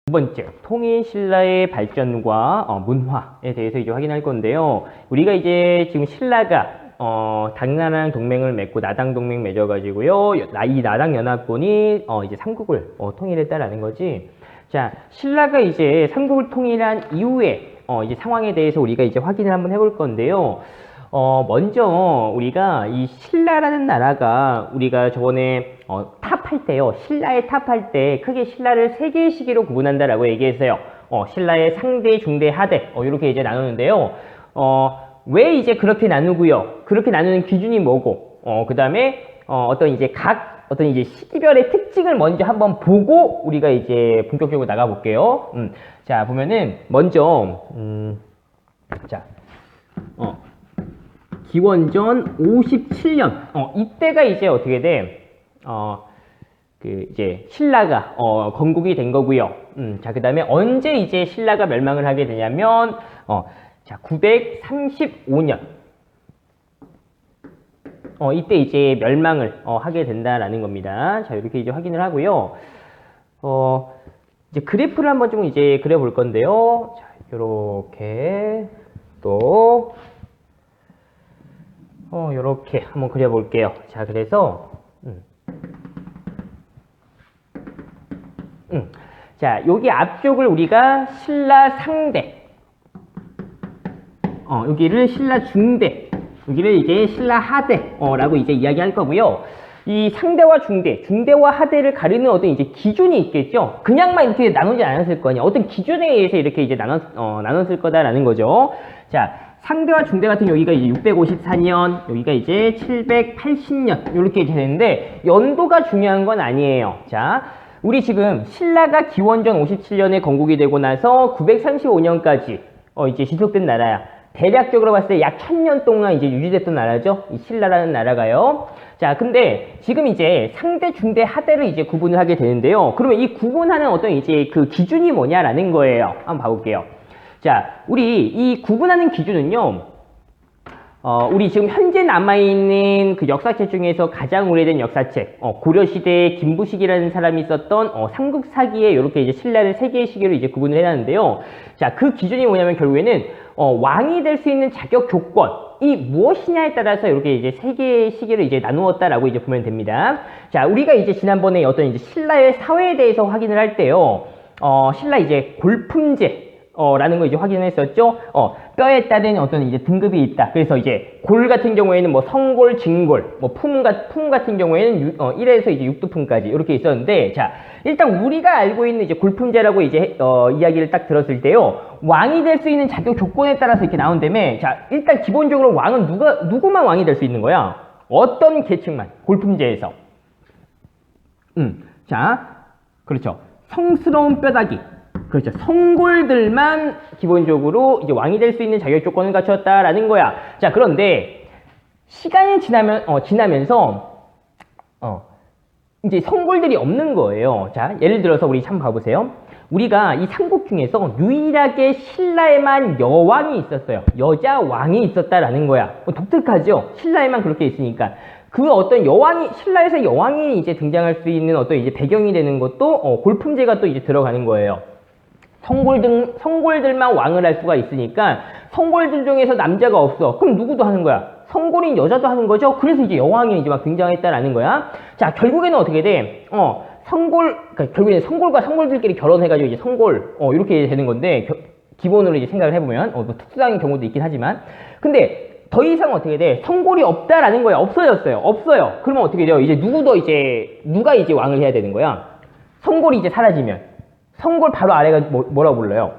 두 번째, 통일신라의 발전과 문화에 대해서 이제 확인할 건데요. 우리가 이제 지금 신라가 당나라랑 동맹을 맺고 나당 동맹 맺어가지고요. 이 나당 연합군이 이제 삼국을 통일했다라는 거지. 자, 신라가 이제 삼국을 통일한 이후에 이제 상황에 대해서 우리가 이제 확인을 한번 해볼 건데요. 먼저 우리가 이 신라라는 나라가 우리가 저번에 탑할 때요. 신라의 탑할 때 크게 신라를 세 개의 시기로 구분한다라고 얘기했어요. 신라의 상대, 중대, 하대 이렇게 이제 나누는데요. 왜 이제 그렇게 나누고요? 그렇게 나누는 기준이 뭐고? 그 다음에 어떤 이제 시기별의 특징을 먼저 한번 보고 우리가 이제 본격적으로 나가 볼게요. 자, 보면은 먼저 자, 기원전 57년 이때가 이제 어떻게 돼? 이제 신라가 건국이 된 거고요. 자, 그다음에 언제 이제 신라가 멸망을 하게 되냐면 자, 935년 이때 이제 멸망을 하게 된다라는 겁니다. 자, 이렇게 이제 확인을 하고요. 이제 그래프를 한번 좀 이제 그려 볼 건데요. 자, 요렇게 또 요렇게 한번 그려 볼게요. 자, 그래서 자, 여기 앞쪽을 우리가 신라 상대, 여기를 신라 중대, 여기를 이제 신라 하대라고 이제 이야기할 거고요. 이 상대와 중대, 중대와 하대를 가리는 어떤 이제 기준이 있겠죠. 그냥만 이렇게 나누지 않았을 거 아니야. 어떤 기준에 의해서 이렇게 이제 나눴을 거다라는 거죠. 자, 상대와 중대 같은 여기가 이제 654년, 여기가 이제 780년 이렇게 이제 되는데 연도가 중요한 건 아니에요. 자, 우리 지금 신라가 기원전 57년에 건국이 되고 나서 935년까지 이제 지속된 나라야. 대략적으로 봤을 때 약 1000년 동안 이제 유지됐던 나라죠. 이 신라라는 나라가요. 자, 근데 지금 이제 상대, 중대, 하대를 이제 구분을 하게 되는데요. 그러면 이 구분하는 어떤 이제 그 기준이 뭐냐라는 거예요. 한번 봐볼게요. 자, 우리 이 구분하는 기준은요, 우리 지금 현재 남아있는 그 역사책 중에서 가장 오래된 역사책, 고려시대에 김부식이라는 사람이 썼던 삼국사기에 이렇게 이제 신라를 세 개의 시기로 이제 구분을 해놨는데요. 자, 그 기준이 뭐냐면 결국에는 왕이 될 수 있는 자격 조건이 무엇이냐에 따라서 이렇게 이제 세 개의 시기를 이제 나누었다라고 이제 보면 됩니다. 자, 우리가 이제 지난번에 어떤 이제 신라의 사회에 대해서 확인을 할 때요, 신라 이제 골품제 라는 거 이제 확인했었죠. 뼈에 따른 어떤 이제 등급이 있다. 그래서 이제 골 같은 경우에는 뭐 성골, 진골, 뭐 품 같은 경우에는 1에서 이제 6두품까지 이렇게 있었는데, 자, 일단 우리가 알고 있는 이제 골품제라고 이제 이야기를 딱 들었을 때요, 왕이 될 수 있는 자격 조건에 따라서 이렇게 나온다며. 자, 일단 기본적으로 왕은 누구만 왕이 될 수 있는 거야? 어떤 계층만, 골품제에서. 자, 그렇죠. 성스러운 뼈다귀. 그렇죠. 성골들만 기본적으로 이제 왕이 될 수 있는 자격 조건을 갖췄다라는 거야. 자, 그런데 시간이 지나면서 이제 성골들이 없는 거예요. 자, 예를 들어서 우리 한번 봐보세요. 우리가 이 삼국 중에서 유일하게 신라에만 여왕이 있었어요. 여자 왕이 있었다라는 거야. 독특하죠? 신라에만 그렇게 있으니까. 그 어떤 신라에서 여왕이 이제 등장할 수 있는 어떤 이제 배경이 되는 것도 골품제가 또 이제 들어가는 거예요. 성골들만 왕을 할 수가 있으니까 성골들 중에서 남자가 없어. 그럼 누구도 하는 거야? 성골인 여자도 하는 거죠. 그래서 이제 여왕이 이제 막 등장했다라는 거야. 자, 결국에는 어떻게 돼? 그러니까 결국에는 성골과 성골들끼리 결혼해가지고 이제 성골 이렇게 되는 건데 기본으로 이제 생각을 해보면 뭐 특수한 경우도 있긴 하지만, 근데 더 이상 어떻게 돼? 성골이 없다라는 거야. 없어졌어요. 없어요. 그러면 어떻게 돼요? 이제 누가 이제 왕을 해야 되는 거야? 성골이 이제 사라지면. 성골 바로 아래가 뭐라고 불러요?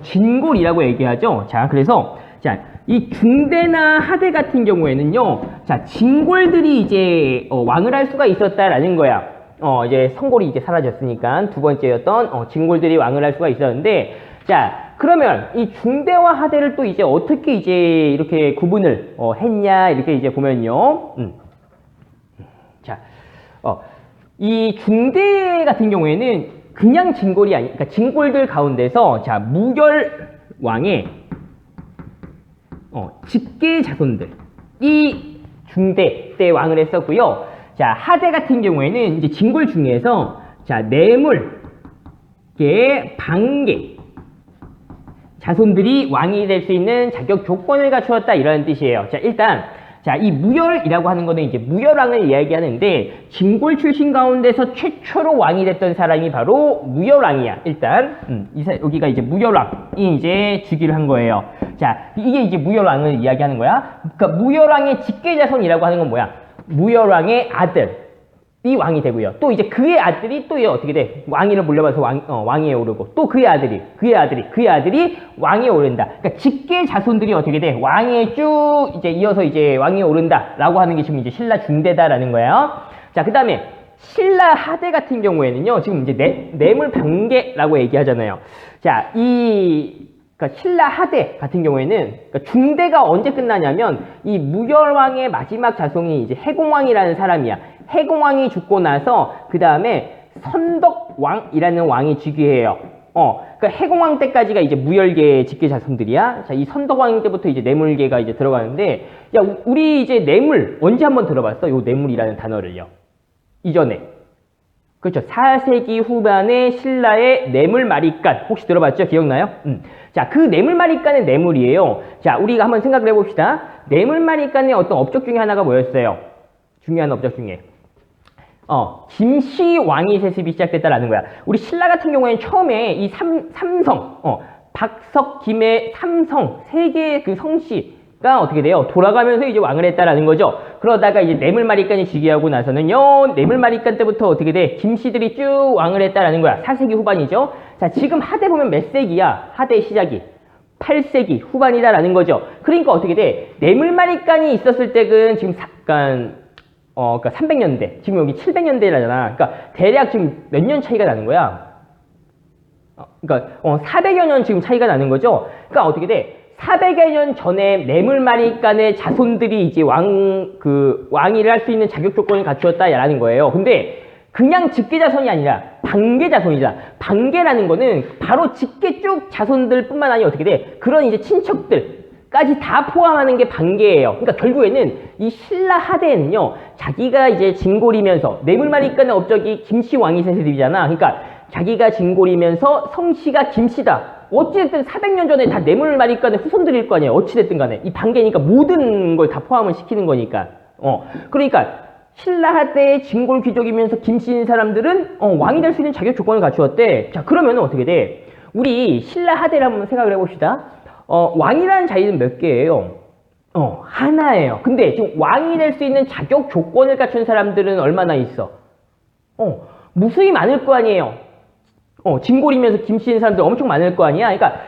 진골이라고 얘기하죠. 자, 그래서 자, 이 중대나 하대 같은 경우에는요, 자, 진골들이 이제 왕을 할 수가 있었다라는 거야. 이제 성골이 이제 사라졌으니까 두 번째였던 진골들이 왕을 할 수가 있었는데, 자, 그러면 이 중대와 하대를 또 이제 어떻게 이제 이렇게 구분을 했냐 이렇게 이제 보면요. 자, 이 중대 같은 경우에는 그냥 진골이 그러니까 진골들 가운데서 자, 무결 왕의 직계 자손들 이 중대 때 왕을 했었고요. 자, 하대 같은 경우에는 이제 진골 중에서 자, 뇌물 반계 자손들이 왕이 될 수 있는 자격 조건을 갖추었다 이런 뜻이에요. 자, 일단 이 무열이라고 하는 거는 이제 무열왕을 이야기하는데 진골 출신 가운데서 최초로 왕이 됐던 사람이 바로 무열왕이야. 일단 여기가 이제 무열왕이 이제 즉위를 한 거예요. 자, 이게 이제 무열왕을 이야기하는 거야. 그러니까 무열왕의 직계 자손이라고 하는 건 뭐야? 무열왕의 아들. 이 왕이 되고요. 또 이제 그의 아들이 또 어떻게 돼? 왕위를 물려받아서 왕위에 오르고 또 그의 아들이 왕위에 오른다. 그러니까 직계 자손들이 어떻게 돼? 왕위에 쭉 이제 이어서 이제 왕위에 오른다라고 하는 게 지금 이제 신라 중대다라는 거예요. 자, 그다음에 신라 하대 같은 경우에는요. 지금 이제 뇌물 반계라고 얘기하잖아요. 자, 그러니까 신라 하대 같은 경우에는 그러니까 중대가 언제 끝나냐면 이 무열왕의 마지막 자손이 이제 해공왕이라는 사람이야. 해공왕이 죽고 나서 그 다음에 선덕왕이라는 왕이 즉위해요. 그러니까 해공왕 때까지가 이제 무열계 직계 자손들이야. 자, 이 선덕왕 때부터 이제 뇌물계가 이제 들어가는데, 야, 우리 이제 뇌물 언제 한번 들어봤어? 요 뇌물이라는 단어를요. 이전에. 그렇죠. 4세기 후반에 신라의 뇌물마리간 혹시 들어봤죠? 기억나요? 자, 그 뇌물마리간의 뇌물이에요. 자, 우리가 한번 생각을 해봅시다. 뇌물마리간의 어떤 업적 중에 하나가 뭐였어요? 중요한 업적 중에. 김씨 왕위 세습이 시작됐다라는 거야. 우리 신라 같은 경우에는 처음에 이 삼성, 박석, 김해, 삼성, 세 개의 그 성씨가 어떻게 돼요? 돌아가면서 이제 왕을 했다라는 거죠. 그러다가 이제 뇌물마리간이 즉위하고 나서는요, 뇌물마리간 때부터 어떻게 돼? 김씨들이 쭉 왕을 했다라는 거야. 4세기 후반이죠. 자, 지금 하대 보면 몇 세기야? 하대 시작이. 8세기 후반이다라는 거죠. 그러니까 어떻게 돼? 뇌물마리간이 있었을 때는 지금 그러니까 300년대, 지금 여기 700년대라잖아. 그러니까 대략 지금 몇 년 차이가 나는 거야? 그러니까 400여 년 지금 차이가 나는 거죠. 그러니까 어떻게 돼? 400여 년 전에 뇌물마리간의 자손들이 이제 왕위를 할 수 있는 자격 조건을 갖추었다라는 거예요. 근데 그냥 직계 자손이 아니라 반계 자손이다. 반계라는 거는 바로 직계 쭉 자손들뿐만 아니라 어떻게 돼? 그런 이제 친척들까지 다 포함하는 게 반계예요. 그러니까 결국에는 이 신라 하대에는요, 자기가 이제 진골이면서 뇌물마리간의 업적이 김씨 왕위 세습이잖아. 그러니까 자기가 진골이면서 성씨가 김씨다. 어찌됐든 400년 전에 다 뇌물마리간의 후손들일 거 아니에요. 어찌됐든 간에. 이 반계니까 모든 걸 다 포함을 시키는 거니까. 그러니까 신라 하대의 진골 귀족이면서 김씨인 사람들은 왕이 될 수 있는 자격 조건을 갖추었대. 자, 그러면 어떻게 돼? 우리 신라 하대를 한번 생각을 해봅시다. 왕이라는 자리는 몇 개예요? 하나예요. 근데 지금 왕이 될 수 있는 자격 조건을 갖춘 사람들은 얼마나 있어? 무수히 많을 거 아니에요. 진골이면서 김씨인 사람들 엄청 많을 거 아니야? 그러니까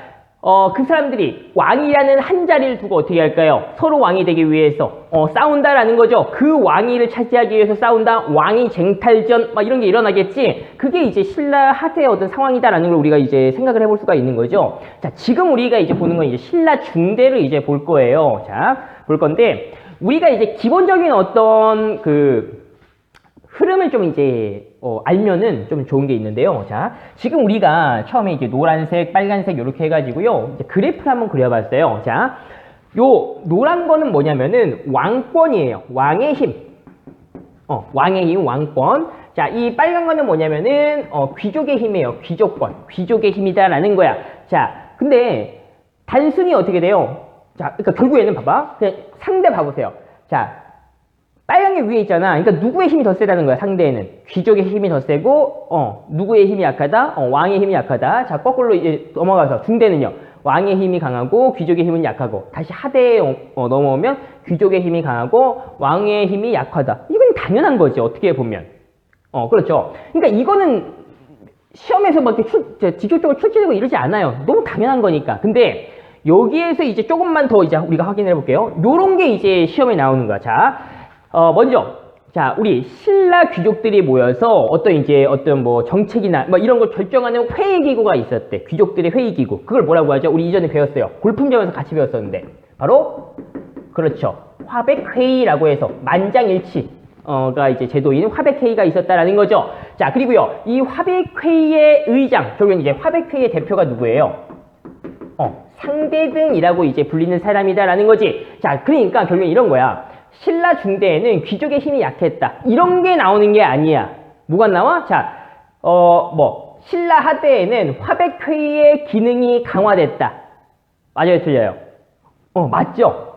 그 사람들이 왕이라는 한 자리를 두고 어떻게 할까요? 서로 왕이 되기 위해서 싸운다라는 거죠. 그 왕위를 차지하기 위해서 싸운다. 왕위 쟁탈전 막 이런 게 일어나겠지. 그게 이제 신라 하대의 어떤 상황이다라는 걸 우리가 이제 생각을 해볼 수가 있는 거죠. 자, 지금 우리가 이제 보는 건 이제 신라 중대를 이제 볼 거예요. 자, 볼 건데 우리가 이제 기본적인 어떤 흐름을 좀 이제 알면은 좀 좋은 게 있는데요. 자, 지금 우리가 처음에 이제 노란색, 빨간색 이렇게 해가지고요. 이제 그래프를 한번 그려봤어요. 자, 요 노란 거는 뭐냐면은 왕권이에요. 왕의 힘. 왕의 힘, 왕권. 자, 이 빨간 거는 뭐냐면은 귀족의 힘이에요. 귀족권. 귀족의 힘이다라는 거야. 자, 근데 단순히 어떻게 돼요? 자, 그러니까 결국에는 봐봐. 그냥 상대 봐보세요. 자, 빨간 게 위에 있잖아. 그러니까 누구의 힘이 더 세다는 거야, 상대에는. 귀족의 힘이 더 세고, 누구의 힘이 약하다? 왕의 힘이 약하다. 자, 거꾸로 이제 넘어가서 중대는요. 왕의 힘이 강하고 귀족의 힘은 약하고. 다시 하대에 넘어오면 귀족의 힘이 강하고 왕의 힘이 약하다. 이건 당연한 거지, 어떻게 보면. 그렇죠. 그러니까 이거는 시험에서 막 이렇게 직접적으로 출제되고 이러지 않아요. 너무 당연한 거니까. 근데 여기에서 이제 조금만 더 이제 우리가 확인해 볼게요. 요런 게 이제 시험에 나오는 거야. 자. 먼저, 자, 우리 신라 귀족들이 모여서 어떤 뭐 정책이나 뭐 이런 걸 결정하는 회의기구가 있었대. 귀족들의 회의기구. 그걸 뭐라고 하죠? 우리 이전에 배웠어요. 골품점에서 같이 배웠었는데. 바로, 그렇죠. 화백회의라고 해서 만장일치가 이제 제도인 화백회의가 있었다라는 거죠. 자, 그리고요. 이 화백회의의 의장, 결국엔 이제 화백회의의 대표가 누구예요? 상대등이라고 이제 불리는 사람이다라는 거지. 자, 그러니까 결국엔 이런 거야. 신라 중대에는 귀족의 힘이 약했다. 이런 게 나오는 게 아니야. 뭐가 나와? 자, 신라 하대에는 화백회의의 기능이 강화됐다. 맞아요, 틀려요? 맞죠?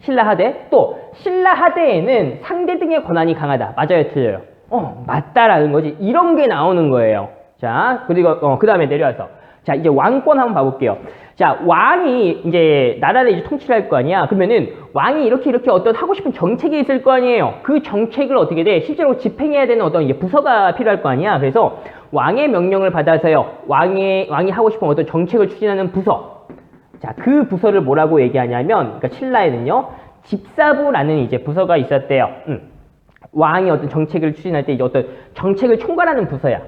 신라 하대. 또 신라 하대에는 상대 등의 권한이 강하다. 맞아요, 틀려요? 맞다라는 거지. 이런 게 나오는 거예요. 자, 그리고 그 다음에 내려와서 자, 이제 왕권 한번 봐볼게요. 자, 왕이 이제 나라를 이제 통치할 거 아니야. 그러면은 왕이 이렇게 어떤 하고 싶은 정책이 있을 거 아니에요. 그 정책을 어떻게 돼? 실제로 집행해야 되는 어떤 이제 부서가 필요할 거 아니야. 그래서 왕의 명령을 받아서요. 왕이 하고 싶은 어떤 정책을 추진하는 부서. 자, 그 부서를 뭐라고 얘기하냐면, 그러니까 신라에는요, 집사부라는 이제 부서가 있었대요. 왕이 어떤 정책을 추진할 때 이제 어떤 정책을 총괄하는 부서야.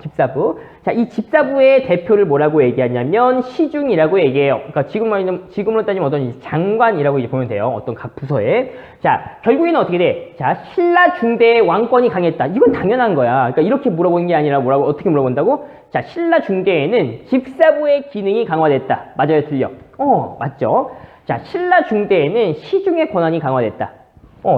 집사부. 자, 이 집사부의 대표를 뭐라고 얘기하냐면 시중이라고 얘기해요. 그러니까 지금으로 따지면 어떤 장관이라고 이제 보면 돼요. 어떤 각 부서에. 자, 결국에는 어떻게 돼? 자, 신라 중대의 왕권이 강했다. 이건 당연한 거야. 그러니까 이렇게 물어보는 게 아니라 어떻게 물어본다고? 자, 신라 중대에는 집사부의 기능이 강화됐다. 맞아요, 틀려? 맞죠? 자, 신라 중대에는 시중의 권한이 강화됐다.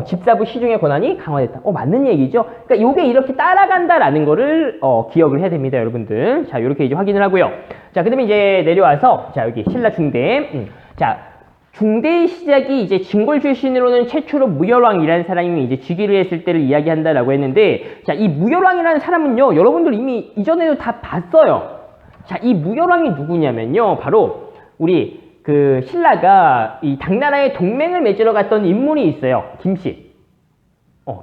집사부 시중의 권한이 강화됐다. 맞는 얘기죠? 그러니까 요게 이렇게 따라간다라는 거를, 기억을 해야 됩니다, 여러분들. 자, 요렇게 이제 확인을 하고요. 자, 그 다음에 이제 내려와서, 자, 여기 신라 중대. 자, 중대의 시작이 이제 진골 출신으로는 최초로 무열왕이라는 사람이 이제 즉위를 했을 때를 이야기한다라고 했는데, 자, 이 무열왕이라는 사람은요, 여러분들 이미 이전에도 다 봤어요. 자, 이 무열왕이 누구냐면요, 바로 우리 그 신라가 이 당나라의 동맹을 맺으러 갔던 인물이 있어요. 김씨.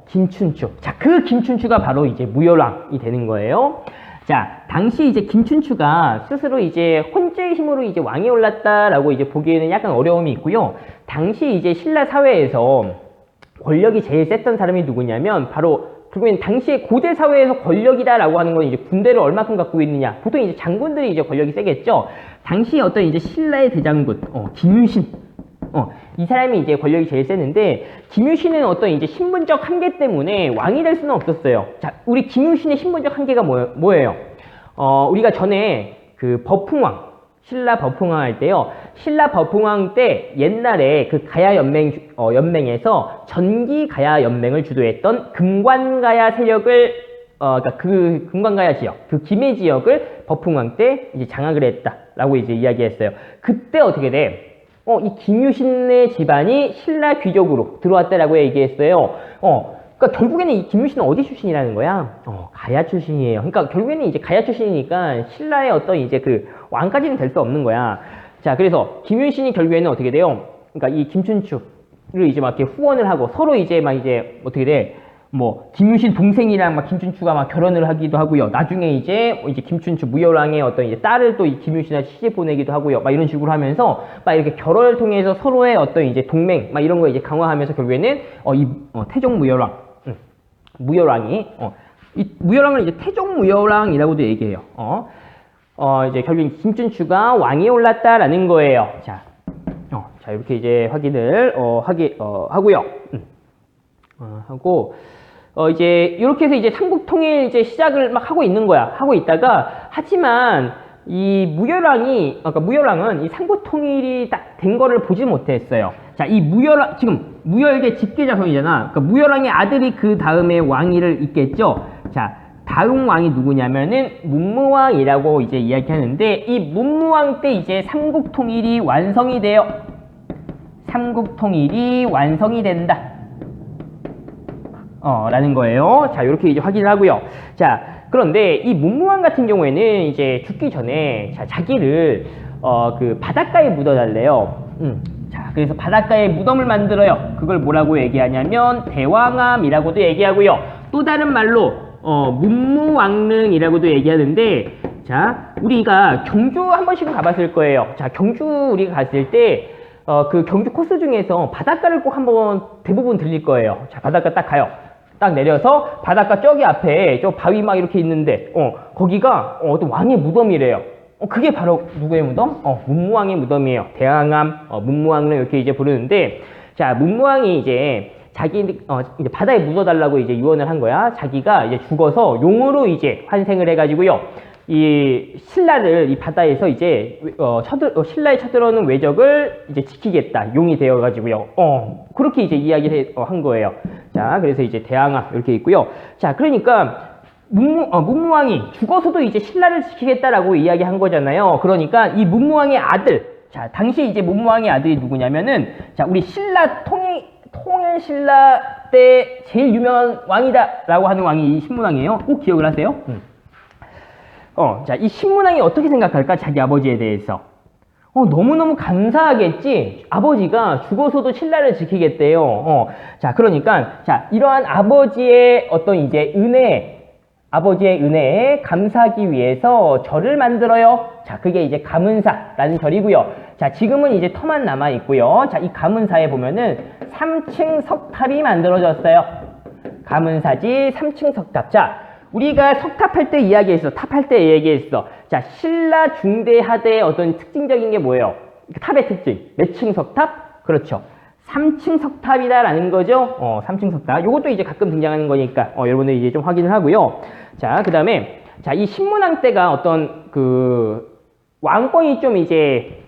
김춘추. 자, 그 김춘추가 바로 이제 무열왕이 되는 거예요. 자, 당시 이제 김춘추가 스스로 이제 혼자의 힘으로 이제 왕이 올랐다라고 이제 보기에는 약간 어려움이 있고요. 당시 이제 신라 사회에서 권력이 제일 셌던 사람이 누구냐면 바로 결국엔 당시에 고대 사회에서 권력이다라고 하는 건 이제 군대를 얼마큼 갖고 있느냐. 보통 이제 장군들이 이제 권력이 세겠죠. 당시에 어떤 이제 신라의 대장군, 김유신. 이 사람이 이제 권력이 제일 셌는데, 김유신은 어떤 이제 신분적 한계 때문에 왕이 될 수는 없었어요. 자, 우리 김유신의 신분적 한계가 뭐예요? 우리가 전에 그 버풍왕, 신라 버풍왕 할 때요. 신라 버풍왕 때 옛날에 그 가야 연맹에서 전기 가야 연맹을 주도했던 금관가야 세력을 그러니까 그 금관가야 지역, 그 김해 지역을 버풍왕 때 이제 장악을 했다라고 이제 이야기했어요. 그때 어떻게 돼? 이 김유신의 집안이 신라 귀족으로 들어왔다라고 얘기했어요. 그러니까 결국에는 이 김유신은 어디 출신이라는 거야? 가야 출신이에요. 그러니까 결국에는 이제 가야 출신이니까 신라의 어떤 이제 그 왕까지는 될 수 없는 거야. 자, 그래서 김유신이 결국에는 어떻게 돼요? 그러니까 이 김춘추를 이제 막 이렇게 후원을 하고 서로 이제 막 이제 어떻게 돼? 뭐 김유신 동생이랑 막 김춘추가 막 결혼을 하기도 하고요. 나중에 이제 김춘추 무열왕의 어떤 이제 딸을 또 이 김유신한테 시집 보내기도 하고요. 막 이런 식으로 하면서 막 이렇게 결혼을 통해서 서로의 어떤 이제 동맹 막 이런 거 이제 강화하면서 결국에는 태종 무열왕 무열왕이 이 무열왕을 이제 태종 무열왕이라고도 얘기해요. 이제 결국 김춘추가 왕이 올랐다라는 거예요. 자, 이렇게 이제 확인을 하고요. 하고 이제 이렇게 해서 이제 삼국통일 이제 시작을 막 하고 있는 거야. 하고 있다가 하지만 이 무열왕은 이 삼국통일이 딱 된 거를 보지 못했어요. 자, 이 무열왕 지금 무열계 직계자손이잖아. 그러니까 무열왕의 아들이 그 다음에 왕위를 잇겠죠. 자, 다음 왕이 누구냐면은 문무왕이라고 이제 이야기하는데 이 문무왕 때 이제 삼국통일이 완성이 돼요. 삼국통일이 완성이 된다. 라는 거예요. 자, 이렇게 이제 확인을 하고요. 자, 그런데 이 문무왕 같은 경우에는 이제 죽기 전에 자기를 그 바닷가에 묻어달래요. 자, 그래서 바닷가에 무덤을 만들어요. 그걸 뭐라고 얘기하냐면 대왕암이라고도 얘기하고요. 또 다른 말로 문무왕릉이라고도 얘기하는데, 자, 우리가 경주 한 번씩은 가봤을 거예요. 자, 경주 우리가 갔을 때 그 경주 코스 중에서 바닷가를 꼭 한번 대부분 들릴 거예요. 자, 바닷가 딱 가요. 딱 내려서 바닷가 저기 앞에 저 바위 막 이렇게 있는데 거기가 어떤 왕의 무덤이래요. 그게 바로 누구의 무덤? 문무왕의 무덤이에요. 대왕암, 문무왕을 이렇게 이제 부르는데, 자, 문무왕이 이제 이제 바다에 묻어달라고 이제 유언을 한 거야. 자기가 이제 죽어서 용으로 이제 환생을 해가지고요. 이 신라를 이 바다에서 이제 신라에 쳐들어오는 외적을 이제 지키겠다. 용이 되어가지고요. 그렇게 이제 이야기를 한 거예요. 자, 그래서 이제 대왕암 이렇게 있고요. 자, 그러니까 문무왕이 죽어서도 이제 신라를 지키겠다라고 이야기한 거잖아요. 그러니까 이 문무왕의 아들, 자, 당시에 이제 문무왕의 아들이 누구냐면은, 자, 우리 신라 통일 신라 때 제일 유명한 왕이다라고 하는 왕이 이 신문왕이에요. 꼭 기억을 하세요. 자, 이 신문왕이 어떻게 생각할까? 자기 아버지에 대해서. 너무너무 감사하겠지? 아버지가 죽어서도 신라를 지키겠대요. 자, 그러니까, 자, 이러한 아버지의 어떤 이제 아버지의 은혜에 감사하기 위해서 절을 만들어요. 자, 그게 이제 가문사라는 절이고요. 자, 지금은 이제 터만 남아 있고요. 자, 이 가문사에 보면은 3층 석탑이 만들어졌어요. 가문사지 3층 석탑. 자, 우리가 석탑할 때 이야기했어. 탑할 때 얘기했어. 자, 신라 중대하대의 어떤 특징적인 게 뭐예요? 탑의 특징. 몇 층 석탑? 그렇죠. 3층 석탑이다라는 거죠. 3층 석탑. 요것도 이제 가끔 등장하는 거니까, 여러분들 이제 좀 확인을 하고요. 자, 그 다음에, 자, 이 신문왕 때가 어떤, 왕권이 좀 이제,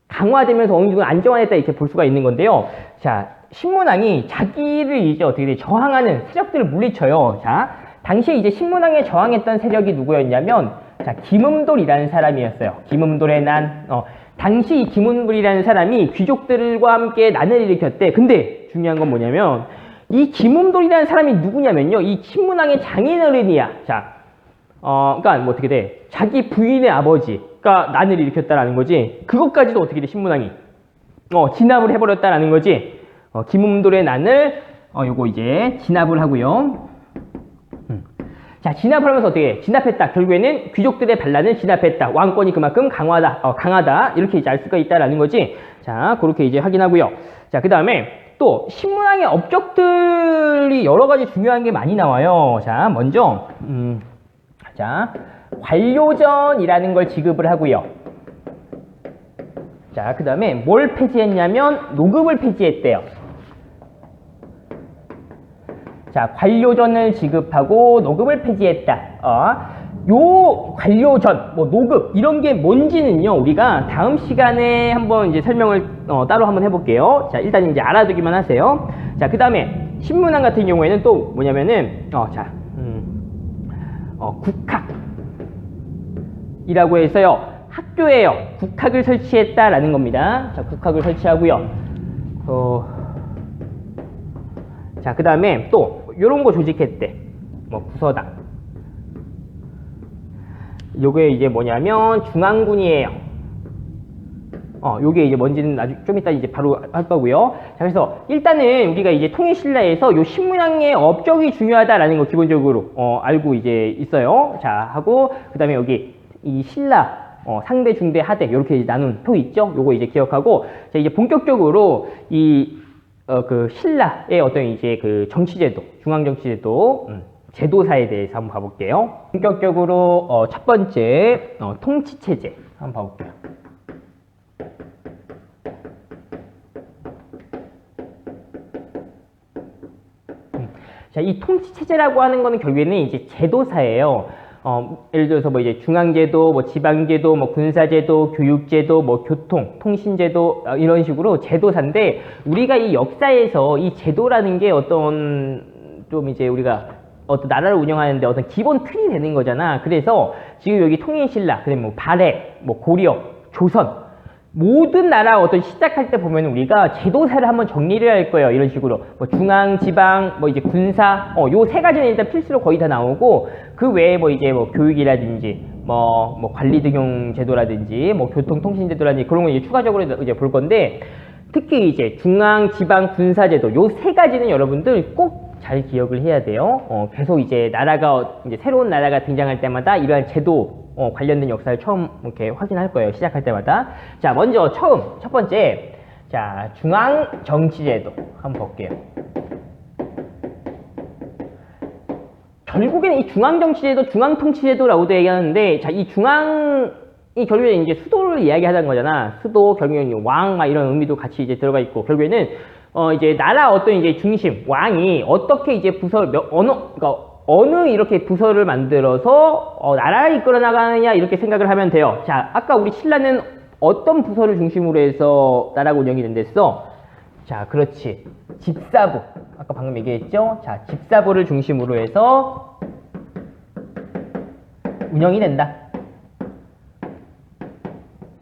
강화되면서 어느 정도 안정화됐다 이렇게 볼 수가 있는 건데요. 자, 신문왕이 자기를 이제 어떻게 돼? 저항하는 세력들을 물리쳐요. 자, 당시에 이제 신문왕에 저항했던 세력이 누구였냐면, 자, 김음돌이라는 사람이었어요. 김음돌의 난, 당시 이 김음돌이라는 사람이 귀족들과 함께 난을 일으켰대. 근데 중요한 건 뭐냐면, 이 김음돌이라는 사람이 누구냐면요, 이 신문왕의 장인어른이야. 자, 그러니까 뭐 어떻게 돼? 자기 부인의 아버지가 난을 일으켰다라는 거지. 그것까지도 어떻게 돼? 신문왕이 진압을 해버렸다라는 거지. 김음돌의 난을 요거 이제 진압을 하고요. 자, 진압을 하면서 어떻게 해? 진압했다. 결국에는 귀족들의 반란을 진압했다. 왕권이 그만큼 강하다. 이렇게 이제 알 수가 있다라는 거지. 자, 그렇게 이제 확인하고요. 자, 그 다음에 또 신문왕의 업적들이 여러 가지 중요한 게 많이 나와요. 자, 먼저 자, 관료전이라는 걸 지급을 하고요. 자, 그 다음에 뭘 폐지했냐면 노급을 폐지했대요. 자, 관료전을 지급하고 노급을 폐지했다. 요 관료전, 뭐 노급 이런 게 뭔지는요, 우리가 다음 시간에 한번 이제 설명을 따로 한번 해볼게요. 자, 일단 이제 알아두기만 하세요. 자, 그 다음에 신문왕 같은 경우에는 또 뭐냐면은 국학이라고 해서요, 학교에요, 국학을 설치했다라는 겁니다. 자, 국학을 설치하고요. 자, 그 다음에 또 요런 거 조직했대. 뭐 부서당. 요게 이제 뭐냐면 중앙군이에요. 요게 이제 뭔지는 아주 좀 이따 이제 바로 할 거고요. 자, 그래서 일단은 우리가 이제 통일신라에서 요 신문왕의 업적이 중요하다라는 거 기본적으로 알고 이제 있어요. 자, 하고 그 다음에 여기 이 신라 상대, 중대, 하대 이렇게 나눈 표 있죠? 요거 이제 기억하고, 자, 이제 본격적으로 이 신라의 어떤 이제 정치제도, 중앙정치제도, 제도사에 대해서 한번 봐볼게요. 본격적으로 첫 번째 통치체제 한번 봐볼게요. 자, 이 통치체제라고 하는 거는 결국에는 이제 제도사예요. 예를 들어서 뭐 이제 중앙제도, 뭐 지방제도, 뭐 군사제도, 교육제도, 뭐 교통, 통신제도, 이런 식으로 제도사인데, 우리가 이 역사에서 이 제도라는 게 어떤 좀 이제 우리가 어떤 나라를 운영하는데 어떤 기본 틀이 되는 거잖아. 그래서 지금 여기 통일신라, 그다음에 뭐 발해, 뭐 고려, 조선, 모든 나라 어떤 시작할 때 보면 우리가 제도사를 한번 정리를 할 거예요. 이런 식으로 뭐 중앙, 지방, 뭐 이제 군사, 요 세 가지는 일단 필수로 거의 다 나오고, 그 외에 뭐 이제 뭐 교육이라든지 뭐 관리등용 제도라든지 뭐 교통, 통신 제도라든지 그런 거 이제 추가적으로 이제 볼 건데, 특히 이제 중앙, 지방, 군사 제도 요 세 가지는 여러분들 꼭 잘 기억을 해야 돼요. 계속 이제 나라가 이제 새로운 나라가 등장할 때마다 이러한 제도 관련된 역사를 처음 이렇게 확인할 거예요. 시작할 때마다. 자, 먼저 첫 번째, 자, 중앙정치제도 한번 볼게요. 결국에는 이 중앙정치제도, 중앙통치제도라고도 얘기하는데, 자, 이 중앙이 결국에 이제 수도를 이야기하자는 거잖아. 수도, 결국에는 왕, 막 이런 의미도 같이 이제 들어가 있고, 결국에는 이제 나라 어떤 이제 중심, 왕이 어떻게 이제 그러니까 어느 이렇게 부서를 만들어서 나라를 이끌어 나가느냐, 이렇게 생각을 하면 돼요. 자, 아까 우리 신라는 어떤 부서를 중심으로 해서 나라가 운영이 된댔어? 자, 그렇지. 집사부. 아까 방금 얘기했죠? 자, 집사부를 중심으로 해서 운영이 된다.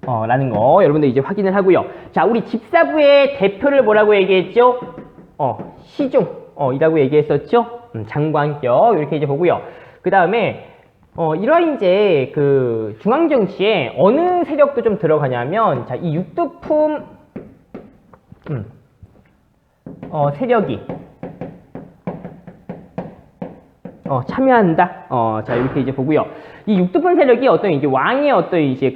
라는 거 여러분들 이제 확인을 하고요. 자, 우리 집사부의 대표를 뭐라고 얘기했죠? 시중 이라고 얘기했었죠. 장관격 이렇게 이제 보고요. 그 다음에 이러한 이제 그 중앙정치에 어느 세력도 좀 들어가냐면, 자, 이 육두품 세력이 참여한다. 자, 이렇게 이제 보고요. 이 육두품 세력이 어떤 이제 왕의 어떤 이제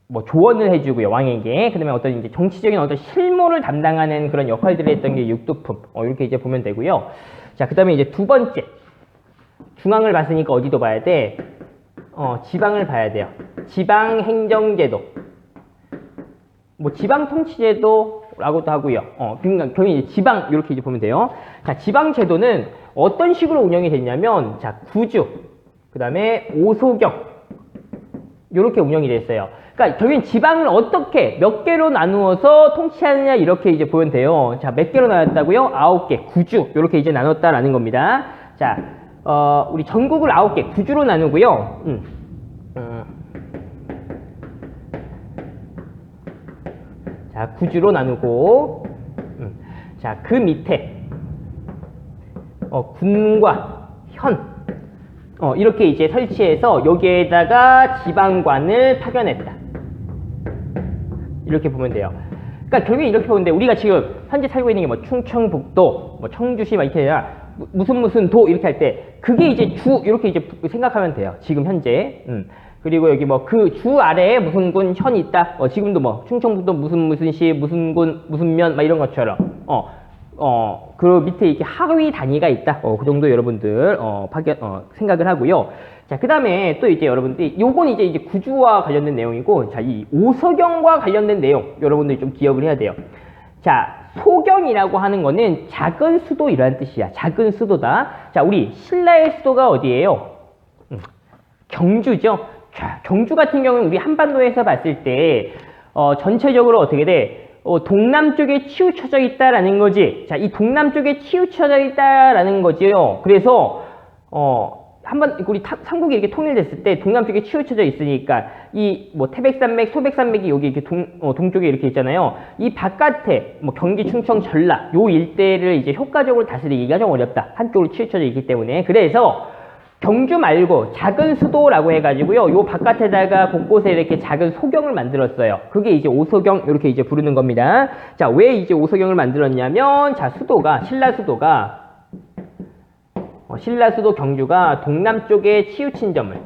뭐 조언을 해주고요, 왕에게. 그 다음에 어떤 이제 정치적인 어떤 실무를 담당하는 그런 역할들을 했던 게 육두품. 이렇게 이제 보면 되고요. 자, 그 다음에 이제 두 번째. 중앙을 봤으니까 어디도 봐야 돼? 지방을 봐야 돼요. 지방행정제도. 뭐 지방통치제도라고도 하고요. 그러니까 결국 이제 지방 이렇게 이제 보면 돼요. 자, 지방제도는 어떤 식으로 운영이 됐냐면, 자, 구주, 그 다음에 오소경 이렇게 운영이 됐어요. 그러니까 결국엔 지방을 어떻게 몇 개로 나누어서 통치하느냐 이렇게 이제 보면 돼요. 자, 몇 개로 나눴다고요? 9개, 구주 이렇게 이제 나눴다라는 겁니다. 자, 우리 전국을 9개, 구주로 나누고요. 자, 구주로 나누고, 자, 그 밑에 군과 현 이렇게 이제 설치해서 여기에다가 지방관을 파견했다. 이렇게 보면 돼요. 그러니까 결국에 이렇게 보는데, 우리가 지금 현재 살고 있는 게 뭐 충청북도, 뭐 청주시 막 이렇게 아니라 무슨 도 이렇게 할 때 그게 이제 주 이렇게 이제 생각하면 돼요. 지금 현재. 그리고 여기 뭐 그 주 아래에 무슨 군 현이 있다. 지금도 뭐 충청북도 무슨 시 무슨 군 무슨 면 막 이런 것처럼 그 밑에 이렇게 하위 단위가 있다. 그 정도 여러분들 생각을 하고요. 자, 그 다음에 또 이제 여러분들이 요건 이제 구주와 관련된 내용이고, 자, 이 오서경과 관련된 내용 여러분들이 좀 기억을 해야 돼요. 자, 소경이라고 하는 거는 작은 수도 이라는 뜻이야. 작은 수도다. 자, 우리 신라의 수도가 어디예요? 경주죠. 자, 경주 같은 경우는 우리 한반도에서 봤을 때 전체적으로 어떻게 돼? 동남쪽에 치우쳐져 있다라는 거지. 자, 이 동남쪽에 치우쳐져 있다라는 거지요. 그래서 한번 우리 삼국이 이렇게 통일됐을 때 동남쪽에 치우쳐져 있으니까 이 뭐 태백산맥, 소백산맥이 여기 이렇게 동쪽에 이렇게 있잖아요. 이 바깥에 뭐 경기, 충청, 전라 요 일대를 이제 효과적으로 다스리기가 좀 어렵다. 한쪽으로 치우쳐져 있기 때문에. 그래서 경주 말고 작은 수도라고 해가지고요, 요 바깥에다가 곳곳에 이렇게 작은 소경을 만들었어요. 그게 이제 오소경 이렇게 이제 부르는 겁니다. 자, 왜 이제 오소경을 만들었냐면, 자, 신라 수도 경주가 동남쪽에 치우친 점을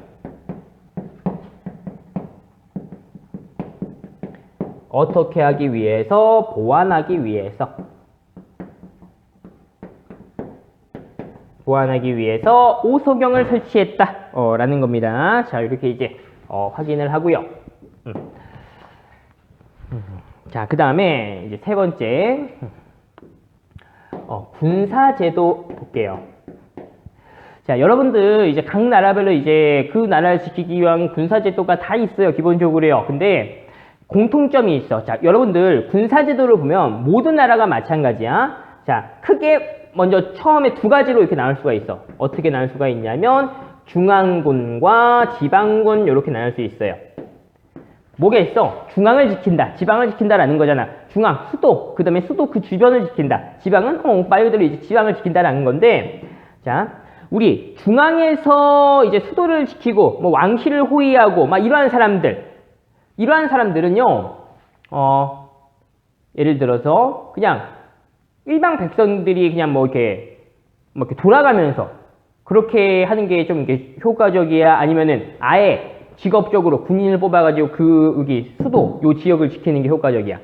어떻게 하기 위해서, 보완하기 위해서 오소경을 설치했다 라는 겁니다. 자, 이렇게 이제 확인을 하고요. 자, 그 다음에 이제 세 번째 군사제도 볼게요. 자, 여러분들 이제 각 나라별로 이제 그 나라를 지키기 위한 군사제도가 다 있어요, 기본적으로요. 근데 공통점이 있어. 자, 여러분들 군사제도를 보면 모든 나라가 마찬가지야. 자, 크게 먼저 처음에 두 가지로 이렇게 나눌 수가 있어. 어떻게 나눌 수가 있냐면 중앙군과 지방군 이렇게 나눌 수 있어요. 뭐겠어? 중앙을 지킨다, 지방을 지킨다라는 거잖아. 중앙, 수도, 그 다음에 수도 그 주변을 지킨다. 지방은 말 그대로 이제 지방을 지킨다라는 건데, 자, 우리 중앙에서 이제 수도를 지키고 뭐 왕실을 호위하고 막 이러한 사람들은요, 예를 들어서 그냥 일반 백성들이 그냥 뭐 이렇게 돌아가면서 그렇게 하는 게 좀 이렇게 효과적이야? 아니면은 아예 직업적으로 군인을 뽑아가지고 여기 수도, 요 지역을 지키는 게 효과적이야?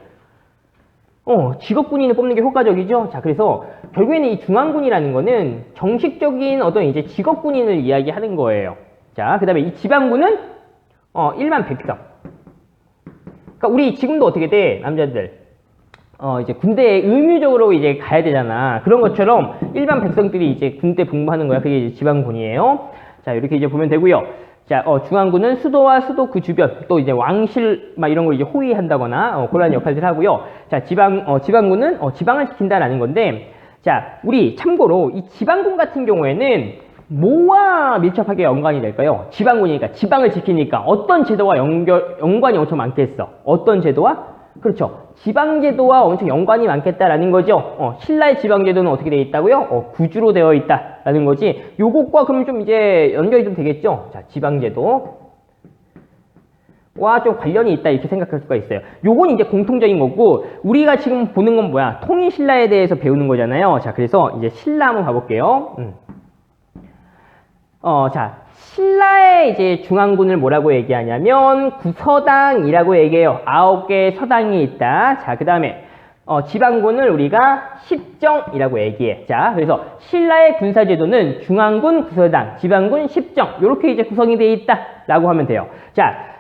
직업 군인을 뽑는 게 효과적이죠? 자, 그래서 결국에는 이 중앙군이라는 거는 정식적인 어떤 이제 직업 군인을 이야기하는 거예요. 자, 그 다음에 이 지방군은 일반 백성. 그러니까 우리 지금도 어떻게 돼? 남자들. 이제 군대에 의무적으로 이제 가야 되잖아. 그런 것처럼 일반 백성들이 이제 군대 복무하는 거야. 그게 이제 지방군이에요. 자, 이렇게 이제 보면 되고요. 자, 중앙군은 수도와 수도 그 주변, 또 이제 왕실, 막 이런 걸 이제 호위한다거나, 그런 역할들을 하고요. 자, 지방군은, 지방을 지킨다라는 건데, 자, 우리 참고로 이 지방군 같은 경우에는 뭐와 밀접하게 연관이 될까요? 지방군이니까, 지방을 지키니까 어떤 제도와 연관이 엄청 많겠어? 어떤 제도와? 그렇죠. 지방제도와 엄청 연관이 많겠다라는 거죠. 신라의 지방제도는 어떻게 되어 있다고요? 구주로 되어 있다라는 거지. 요것과 그럼 좀 이제 연결이 좀 되겠죠? 자, 지방제도. 와 좀 관련이 있다 이렇게 생각할 수가 있어요. 요건 이제 공통적인 거고, 우리가 지금 보는 건 뭐야? 통일신라에 대해서 배우는 거잖아요. 자, 그래서 이제 신라 한번 봐볼게요. 자, 신라의 이제 중앙군을 뭐라고 얘기하냐면 구서당이라고 얘기해요. 9개의 서당이 있다. 자, 그 다음에 지방군을 우리가 십정이라고 얘기해. 자, 그래서 신라의 군사제도는 중앙군, 구서당, 지방군, 십정 이렇게 이제 구성이 되어 있다라고 하면 돼요. 자,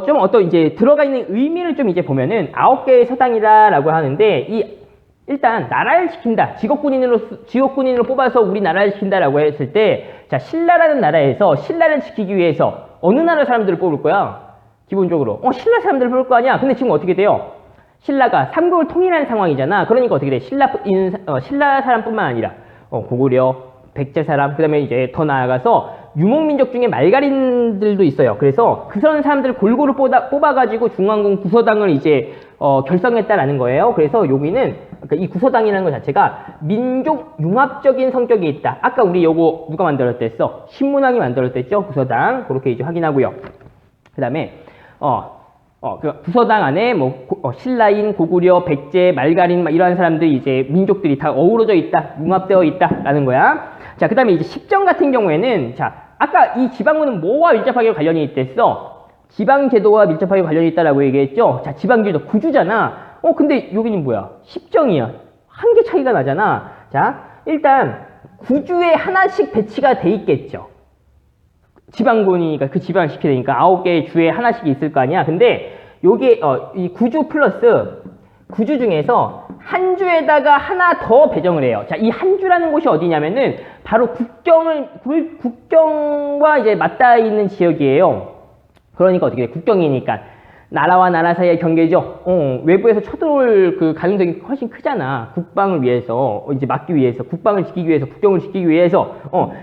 좀 어떤 이제 들어가 있는 의미를 좀 이제 보면은 9개의 서당이다라고 하는데, 일단 나라를 지킨다, 직업군인으로 뽑아서 우리나라를 지킨다라고 했을 때, 자, 신라라는 나라에서 신라를 지키기 위해서 어느 나라 사람들을 뽑을 거야? 기본적으로 신라 사람들을 뽑을 거 아니야. 근데 지금 어떻게 돼요? 신라가 삼국을 통일한 상황이잖아. 그러니까 어떻게 돼? 신라 사람뿐만 아니라 고구려, 백제 사람, 그 다음에 이제 더 나아가서 유목민족 중에 말갈인들도 있어요. 그래서 그런 사람들을 골고루 뽑아가지고 중앙군 구서당을 이제 결성했다라는 거예요. 그래서 여기는 그러니까 이 구서당이라는 것 자체가 민족 융합적인 성격이 있다. 아까 우리 요거 누가 만들었댔어? 신문왕이 만들었댔죠? 구서당. 그렇게 이제 확인하고요. 그 다음에 그 구서당 안에 신라인, 고구려, 백제, 말갈인 이러한 사람들이 이제 민족들이 다 어우러져 있다, 융합되어 있다라는 거야. 자, 그 다음에 이제 십정 같은 경우에는, 자, 아까 이 지방군은 뭐와 밀접하게 관련이 있댔어? 지방제도와 밀접하게 관련이 있다라고 얘기했죠? 자, 지방제도 구주잖아. 근데 여기는 뭐야? 십정이야. 한 개 차이가 나잖아. 자, 일단 구주에 하나씩 배치가 돼 있겠죠. 지방군이니까 그 지방을 시켜야 되니까 9개의 주에 하나씩 있을 거 아니야. 근데 요게 이 구주 플러스 구주 중에서 한 주에다가 하나 더 배정을 해요. 자, 이 한 주라는 곳이 어디냐면은 바로 국경과 이제 맞닿아 있는 지역이에요. 그러니까 어떻게 돼? 국경이니까 나라와 나라 사이의 경계죠. 외부에서 쳐들어올 그 가능성이 훨씬 크잖아. 국방을 위해서, 이제 막기 위해서, 국방을 지키기 위해서, 국경을 지키기 위해서,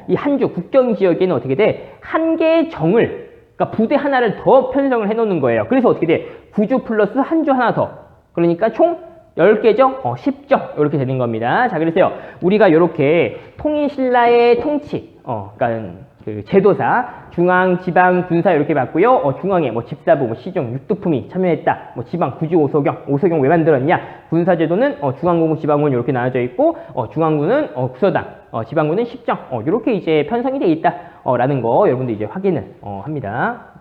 이 한 주, 국경 지역에는 어떻게 돼? 한 개의 정을, 그러니까 부대 하나를 더 편성을 해 놓는 거예요. 그래서 어떻게 돼? 구주 플러스 한 주 하나 더. 그러니까 총 10개죠? 10정. 이렇게 되는 겁니다. 자, 그래서요, 우리가 이렇게 통일신라의 통치, 그러니까 그 제도사, 중앙, 지방, 군사 이렇게 봤고요. 중앙에 집사부, 시중, 육두품이 참여했다. 지방, 구주, 오소경 왜 만들었냐? 군사제도는 중앙군, 지방군 이렇게 나눠져 있고, 중앙군은 구서당, 지방군은 십정. 이렇게 이제 편성이 돼 있다. 라는 거 여러분들 이제 확인을 합니다.